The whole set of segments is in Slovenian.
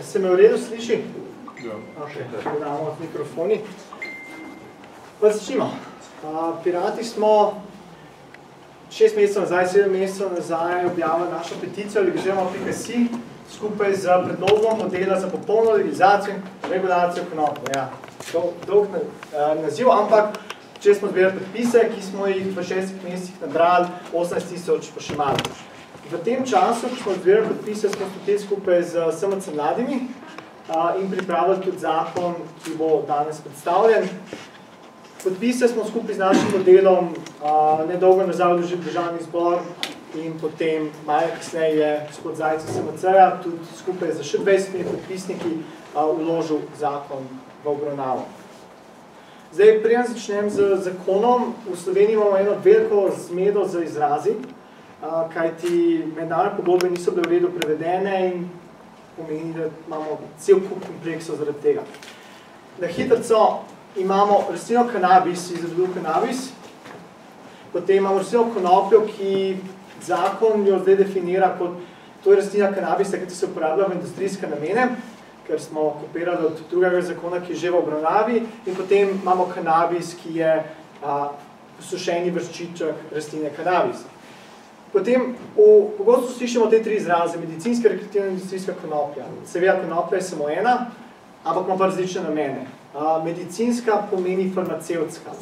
Se me v redu sliši? Ja. Ok, podamo od mikrofoni. Pa začnimo. Pirati smo 6 mesecev nazaj, 7 mesecev nazaj objavili našo peticijo legaliziramo.si skupaj z predlogom modela za popolno legalizacijo in regulacijo konoplje. Ja, dolg naziv, ampak če smo zbirali podpise, ki smo jih v 6 mesecih nabrali 18.000 pa še malo. V tem času, ko smo zbirali podpise, smo stopili skupaj z SMC mladimi in pripravili tudi zakon, ki bo danes predstavljen. Podpise smo skupaj z našim modelom nedolgo nazaj vložili v Državni zbor in potem malo kasneje je gospod Zajc iz SMC-ja tudi skupaj z še 20 podpisniki vložil zakon v obravnavo. Zdaj, preden začnem z zakonom, v Sloveniji imamo eno veliko zmedo z izrazi, kajti mednarodne pogodbe niso bile v redu prevedene in pomeni, da imamo cel kup kompleksov zaradi tega. Na hitrico imamo rastlino kanabis, izrazu kanabis, potem imamo rastlino konopljo, ki zakon jo zdaj definira kot to je rastlina kanabisa, ki se uporablja v industrijske namene, ker smo kopirali od drugega zakona, ki je že v obravnavi, in potem imamo kanabis, ki je sušeni vrščiček rastline kanabis. Potem pogosto slišimo te 3 izraze, medicinska, rekreativna in industrijska konoplja. Seveda konoplja je samo ena, ampak ima pa različne namene. Medicinska pomeni farmacevtska.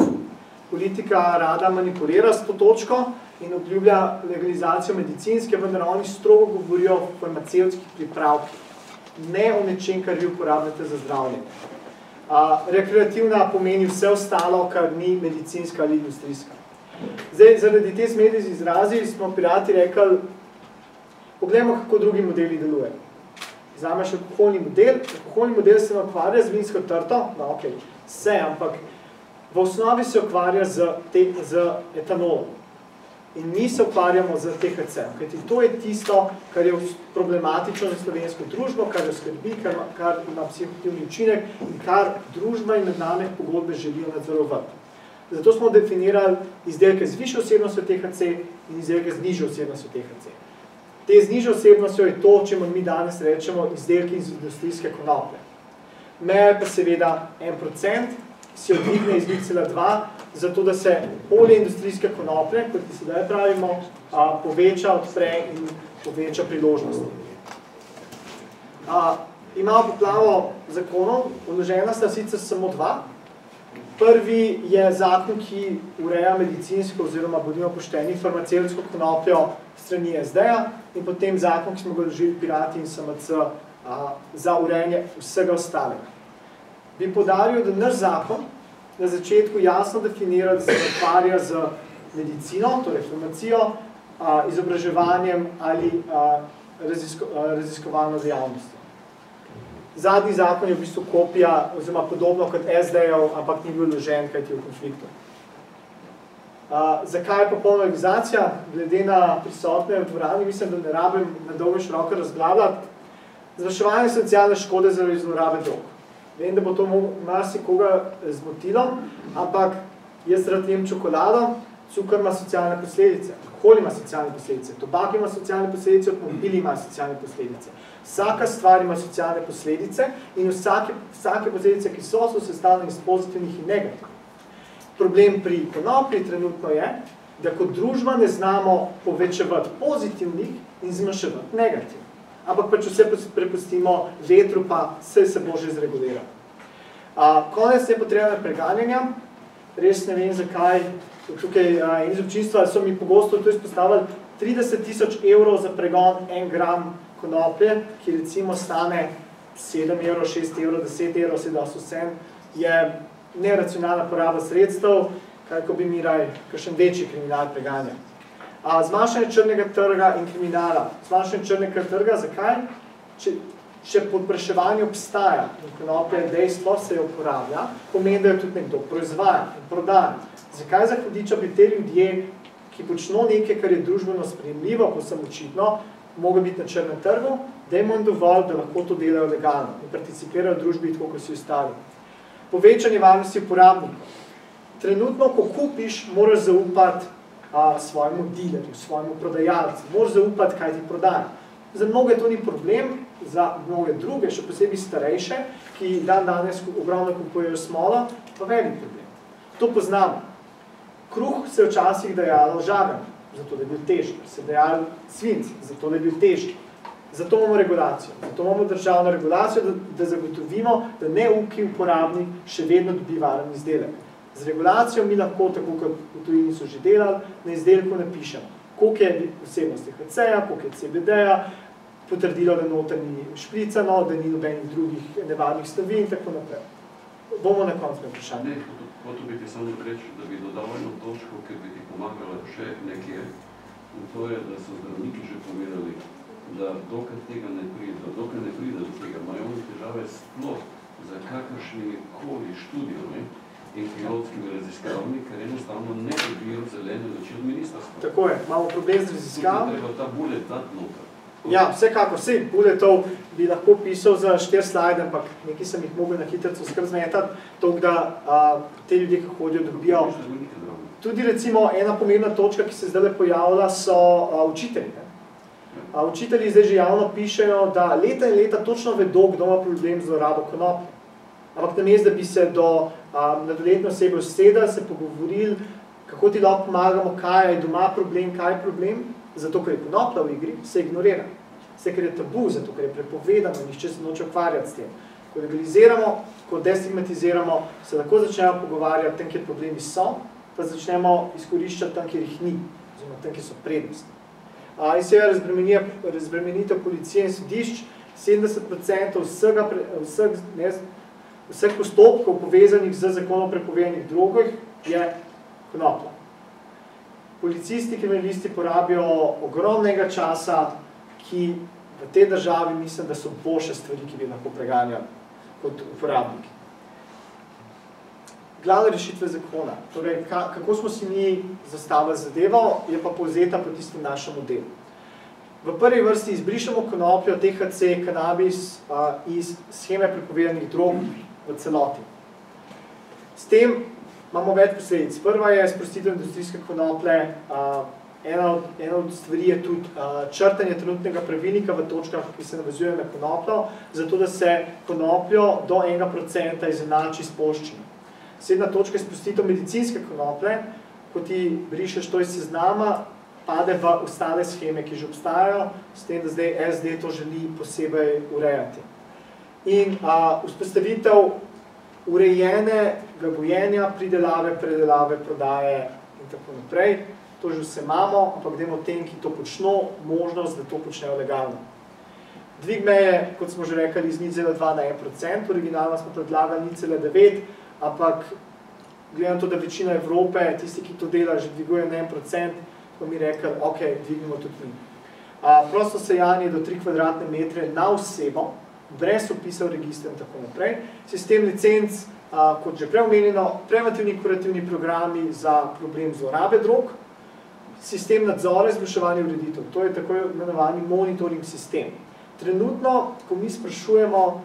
Politika rada manipulira s to točko in obljublja legalizacijo medicinske, vendar oni strogo govorijo o farmacevtskih pripravkih, ne o nečem, kar vi uporabljate za zdravljenje. Rekreativna pomeni vse ostalo, kar ni medicinska ali industrijska. Zdaj, zaradi te zmede z izrazi smo pirati rekli, poglejmo, kako drugi modeli delujejo. Vzameš alkoholni model. Alkoholni model se ukvarja z vinsko trto, no, ok, vse, ampak v osnovi se ukvarja z etanolom. In mi se ukvarjamo z THC-em, kajti to je tisto, kar je problematično za slovensko družbo, kar jo skrbi, kar ima psihoaktivni učinek in kar družba in mednarodne pogodbe želijo nadzorovati. Zato smo definirali izdelke z višjo vsebnostjo THC in izdelke z nižjo vsebnostjo THC. Te z nižjo vsebnostjo je to, čemu mi danes rečemo izdelki iz industrijske konoplje. Meja je pa seveda 1%, ki se odvigne iz 0,2, zato da se polje industrijske konoplje, kot ki sedaj pravimo, poveča, odpre in poveča priložnosti. Imamo poplavo zakonov, vložena sta sicer samo 2. Prvi je zakon, ki ureja medicinsko oziroma bodimo pošteni farmacevtsko konopljo strani SD-ja in potem zakon, ki smo ga vložili pirati in SMC za urejanje vsega ostalega. Bi poudaril, da naš zakon na začetku jasno definira, da se ukvarja z medicino, torej farmacijo, izobraževanjem ali raziskovalno dejavnostjo. Zadnji zakon je v bistvu kopija, oziroma podobno kot SD-jev, ampak ni bil vložen, kajti je v konfliktu. Zakaj je popolna legalizacija? Glede na prisotne v dvorani, mislim, da ne rabim na dolgo široko razglabljati. Zvrševanje socialne škode zaradi zlorabe drog. Vem, da bo to marsikoga zmotilo, ampak jaz rad jem čokolado, cukor ima socialne posledice, alkohol ima socialne posledice, tobak ima socialne posledice, avtomobili ima socialne posledice. Vsaka stvar ima socialne posledice in vsake posledice, ki so sestavljene iz pozitivnih in negativnih. Problem pri konoplji trenutno je, da kot družba ne znamo povečevati pozitivnih in zmanjševati negativnih. Ampak pa če vse prepustimo vetru, pa se bo že zreguliralo. Konec nepotrebnega preganjanja, res ne vem zakaj, tukaj iz občinstva so mi pogosto to izpostavili 30.000 evrov za pregon 1 gram konoplje, ki recimo stane 7 evrov, 6 evrov, 10 evrov, 7 je neracionalna poraba sredstev, kaj ko bi mi raj kakšen večji kriminal preganja. Zmanjšanje črnega trga in kriminala. Zmanjšanje črnega trga, zakaj? Če podpraševanje obstaja in konoplja je dejstvo, se jo uporablja, pomeni, da jo tudi nekdo proizvaja in prodaja. Zakaj za hudiča bi te ljudje, ki počno nekaj, kar je družbeno sprejemljivo, povsem očitno, mogo biti na črnem trgu, da jim dovolj, da lahko to delajo legalno in participirajo v družbi, tako kot si ostali. Povečanje varnosti uporabnikov. Trenutno, ko kupiš, moraš zaupati svojemu dealerju, svojemu prodajalcu, moraš zaupati, kaj ti prodaja. Za mnoge to ni problem, za mnoge druge, še posebej starejše, ki danes ogromno kupujejo smolo, pa velik problem. To poznamo. Kruh se je včasih dajalo žagan, zato da je bil težji. Se je dajalo svinc, zato da je bil težji. Zato imamo regulacijo. Zato imamo državno regulacijo, da zagotovimo, da neuki uporabnik še vedno dobi varen izdelek. Z regulacijo mi lahko, tako kot v tujini so že delali, na izdelku napišemo, koliko je vsebnosti HC-ja, koliko je CBD-ja, potrdilo, da noter ni špricano, da ni nobenih drugih nevarnih snovi in tako naprej. Bomo na koncu vprašali. Hotel bi ti samo reči, da bi dodal eno točko, ker bi ti pomagala še nekje. In to je, da so zdravniki že povedali, da dokaj tega ne pride do tega, imajo oni težave sploh za kakršnimi koli študijami in pilotskimi raziskavami, ker enostavno ne dobijo zelene luči od ministrstva. Tako je, imamo problem z raziskavami. Treba ta bullet dati noter. Ja, vsekakor, vsi bulletov bi lahko pisal za 4 slajde, ampak nekaj sem jih mogel na hitrico skrb zmetati, tako da te ljudje, ki hodijo, dobijo. Tudi recimo ena pomembna točka, ki se zdaj pojavlja, so učitelji. Učitelji zdaj že javno pišejo, da leta in leta točno vedo, kdo ima problem z zlorabo konoplje. Ampak namesto, da bi se do mladoletne osebe usedali, se pogovorili, kako ti lahko pomagamo, kaj je doma problem, kaj je problem, zato ker je konoplja v igri, se ignorira. Vse, ker je tabu, zato ker je prepovedano, nihče se noče ukvarjati s tem. Ko legaliziramo, ko destigmatiziramo, se lahko začnemo pogovarjati tam, kjer problemi so, pa začnemo izkoriščati tam, kjer jih ni, oziroma tam, kjer so prednosti. In seveda razbremenitev policije in sodišč, 70% vseh postopkov povezanih z zakonom prepovedanih drogah je konoplja. Policisti, kriminalisti porabijo ogromnega časa, ki v tej državi mislim, da so boljše stvari, ki bi lahko preganjali kot uporabniki. Glavne rešitve zakona, torej kako smo si mi zastavili zadevo, je pa povzeta po tistem našem modelu. V prvi vrsti izbrišemo konopljo, THC, kanabis iz sheme prepovedanih drog v celoti. S tem imamo več posledic. Prva je sprostitev industrijske konoplje. Ena od stvari je tudi črtanje trenutnega pravilnika v točkah, ki se navezujejo na konopljo, zato da se konopljo do 1% izenači s poščino. Sedna točka je sprostitev medicinske konoplje, ko ti brišeš to iz seznama, pade v ostale sheme, ki že obstajajo, s tem, da zdaj SD to želi posebej urejati. In vzpostavitev urejenega gojenja, pridelave, predelave, prodaje in tako naprej. To že vse imamo, ampak dajmo tem, ki to počno, možnost, da to počnejo legalno. Dvig meje, kot smo že rekli, iz 0,2 na 1%, originalno smo predlagali 0,9%, ampak gledam to, da večina Evrope, tisti, ki to dela, že dviguje na 1%, pa mi rekli, ok, dvignemo tudi mi. Prosto sejanje do 3 kvadratne metre na osebo, brez upisa v register in tako naprej. Sistem licenc, kot že preomenjeno, preventivni in kurativni programi za problem zlorabe drog, sistem nadzora, izboljševanja ureditev, to je tako imenovani monitoring sistem. Trenutno, ko mi sprašujemo,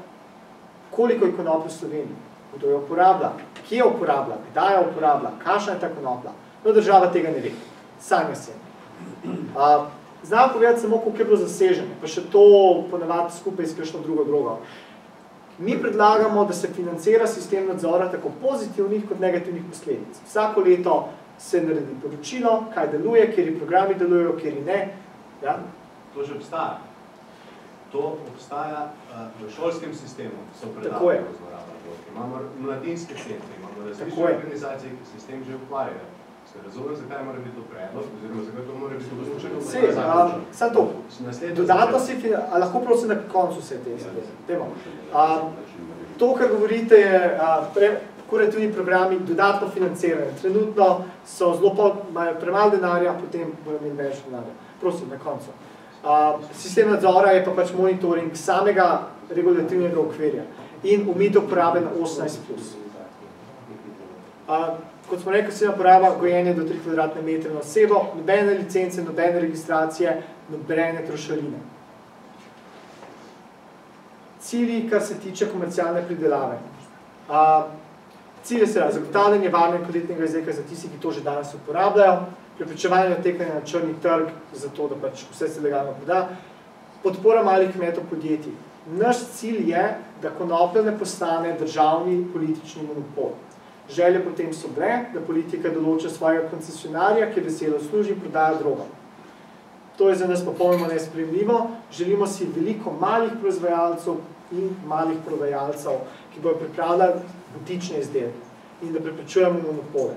koliko je konoplje v Sloveniji, kdo jo uporablja, kje jo uporablja, kdaj jo uporablja, kakšna je ta konoplja, no država tega ne ve, sanja se. Znam povedati samo, koliko je bilo zaseženo, pa še to ponavadi skupaj s kakšno drugo drogo. Mi predlagamo, da se financira sistem nadzora tako pozitivnih kot negativnih posledic. Vsako leto se naredi poročilo, kaj deluje, kjeri programi delujejo, kjeri ne. Ja? To že obstaja. To obstaja v šolskem sistemu, so predavali zloraba drog. Imamo mladinske centre, imamo različne organizacije, ki se s tem že ukvarjajo. Se razumem, zakaj mora biti to predlog, oziroma zakaj to mora biti odločeno? Samo to. Dodatno si, lahko prosim na koncu vse te zadeve. To, kar govorite, je kurativni programi dodatno financirane. Trenutno so imajo premalo denarja, potem bojo imeli več denarja. Prosim, na koncu. Sistem nadzora je pa pač monitoring samega regulativnega okvirja in omejitev porabe na 18+. Kot smo rekli, vsega poraba gojenje do 3 kvadratne metre na osebo, nobene licence, nobene registracije, nobene trošarine. Cilji, kar se tiče komercialne pridelave. Cilj je seveda zagotavljanje varnega in kvalitetnega izdelka za tisti, ki to že danes uporabljajo, preprečevanje odtekanja na črni trg, zato da pač vse se legalno proda, Podpora malih kmetov podjetij. Naš cilj je, da konoplja ne postane državni politični monopol. Želje potem so bile, da politika določa svojega koncesionarja, ki veselo služi in prodaja drogo. To je za nas popolnoma nesprejemljivo. Želimo si veliko malih proizvajalcev in malih prodajalcev, ki bodo pripravljali butične izdelke in da preprečujemo monopole.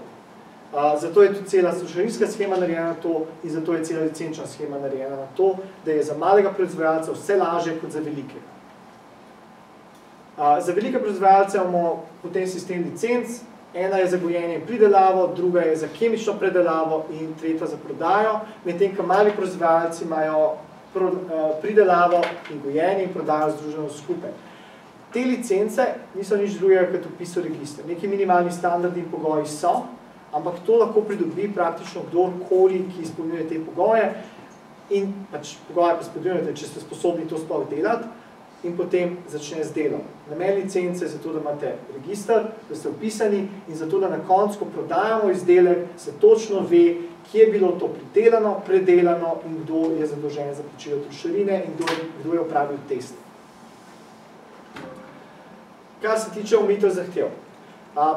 Zato je tudi cela trošarinska shema narejena na to in zato je cela licenčna shema narejena na to, da je za malega proizvajalca vse lažje kot za velikega. Za velike proizvajalce imamo potem sistem licenc, ena je za gojenje in pridelavo, druga je za kemično predelavo in tretja za prodajo, medtem ko mali proizvajalci imajo pridelavo in gojenje in prodajo združeno skupaj. Te licence niso nič drugega kot vpis v register. Neki minimalni standardi in pogoji so, ampak to lahko pridobi praktično kdorkoli, ki izpolnjuje te pogoje in pač pogoje pa spodbujate, če ste sposobni to sploh delati in potem začne z delom. Namen licence je zato, da imate register, da ste vpisani in zato, da na koncu, ko prodajamo izdelek, se točno ve, kje je bilo to pridelano, predelano in kdo je zadolžen za plačilo trošarine in kdo je opravil test. Kar se tiče omejitev zahtev.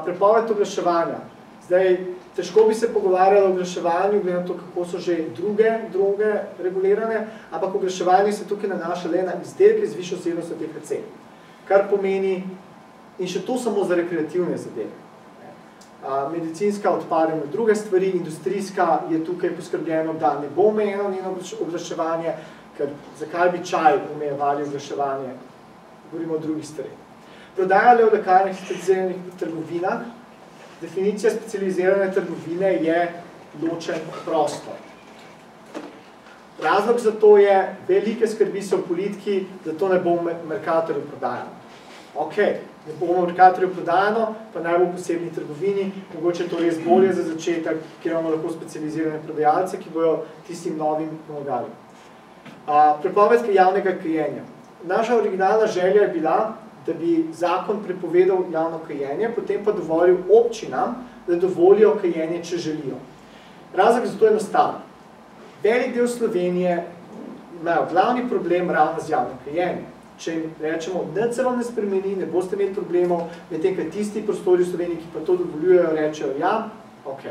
Prepoved oglaševanja. Zdaj, težko bi se pogovarjalo o oglaševanju, glede na to, kako so že druge droge regulirane, ampak oglaševanje se tukaj nanaša le na izdelke z višjo vsebnostjo THC. Kar pomeni, in še to samo za rekreativne zadeve. Medicinska odpade na druge stvari, industrijska je tukaj poskrbljeno, da ne bo omejeno njeno oglaševanje, ker zakaj bi čaj omejevali oglaševanje? Govorimo o drugih stvareh. Prodaja le v lekarnih specializiranih trgovinah. Definicija specializirane trgovine je ločen prostor. Razlog za to je, velike skrbi so v politiki, da to ne bo v Mercatorju prodajano. Ok, ne bo v Mercatorju prodajano, pa naj bo v posebni trgovini, mogoče to res bolje za začetek, kjer imamo lahko specializirane prodajalce, ki bojo tistim novim pomagali. Prepoved javnega kajenja. Naša originalna želja je bila, da bi zakon prepovedal javno kajenje, potem pa dovolil občinam, da dovolijo kajenje, če želijo. Razlog za to je enostaven. Velik del Slovenije imajo glavni problem ravno z javnim kajenjem. Če jim rečemo, nič se vam ne spremeni, ne boste imeli problemov, medtem ko tisti prostori v Sloveniji, ki pa to dovoljujejo, rečejo ja, ok.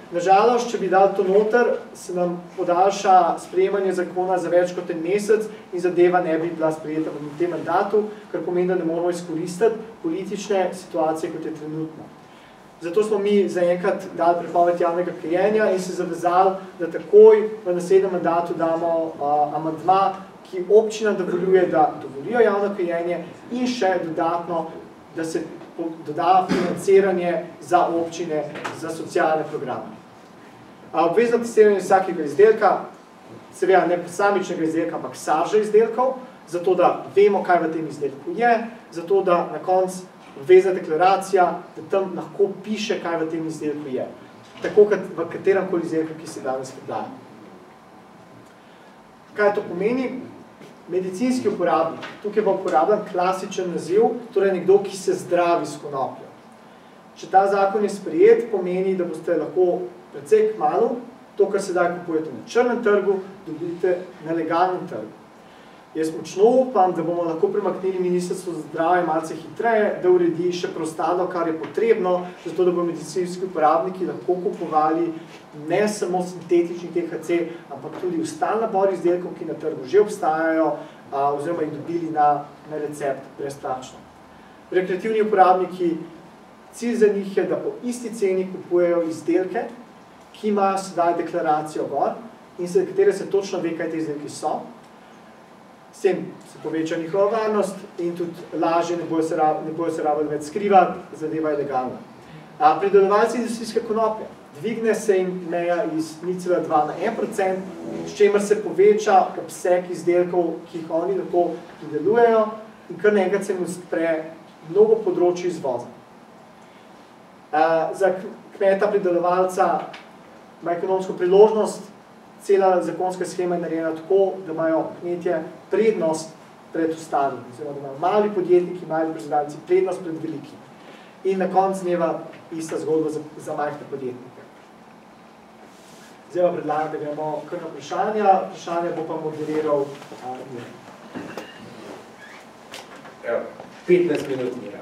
Nažalost, če bi dali to noter, se nam podaljša sprejemanje zakona za več kot en mesec in zadeva ne bi bila sprejeta v tem mandatu, kar pomeni, da ne moramo izkoristiti politične situacije, kot je trenutno. Zato smo mi zaenkrat dali prepoved javnega kajenja in se zavezali, da takoj v naslednjem mandatu damo amandma, ki občinam dovoljuje, da dovolijo javno kajenje in še dodatno, da se doda financiranje za občine, za socialne programe. Obvezno testiranje vsakega izdelka, seveda ne posamičnega izdelka, ampak sarža izdelkov, zato da vemo, kaj v tem izdelku je, zato da na koncu obvezna deklaracija, da tam lahko piše, kaj v tem izdelku je. Tako kot v kateremkoli izdelku, ki se danes prodaja. Kaj to pomeni? Medicinski uporabnik. Tukaj bo uporabljen klasičen naziv, torej nekdo, ki se zdravi s konopljo. Če ta zakon je sprejet, pomeni, da boste lahko precej kmalu to, kar sedaj kupujete na črnem trgu, dobite na legalnem trgu. Jaz močno upam, da bomo lahko premaknili Ministrstvo za zdravje malce hitreje, da uredi še preostalo, kar je potrebno, zato da bo medicinski uporabniki lahko kupovali ne samo sintetični THC, ampak tudi ostal nabor izdelkov, ki na trgu že obstajajo, oziroma jih dobili na recept brezplačno. Rekreativni uporabniki, cilj za njih je, da po isti ceni kupujejo izdelke, ki imajo sedaj deklaracijo gor in za katere se točno ve, kaj te izdelki so. S tem se poveča njihova varnost in tudi lažje ne bojo se rabili več skrivati, zadeva je legalna. Pridelovalci industrijske konoplje. Dvigne se jim meja iz 0,2 na 1%, s čemer se poveča obseg izdelkov, ki jih oni lahko pridelujejo in kar nekaj se jim odpre mnogo področij izvoza. Za kmeta pridelovalca ima ekonomsko priložnost, cela zakonska shema je narejena tako, da imajo kmetje prednost pred ostalimi, oziroma da imajo mali podjetniki, mali proizvajalci prednost pred veliki. In na koncu dneva ista zgodba za majhne podjetnike. Zdaj pa predlagam, da gremo kar na vprašanja. Vprašanja bo pa moderiral Mira. Evo, 15 minut Mira.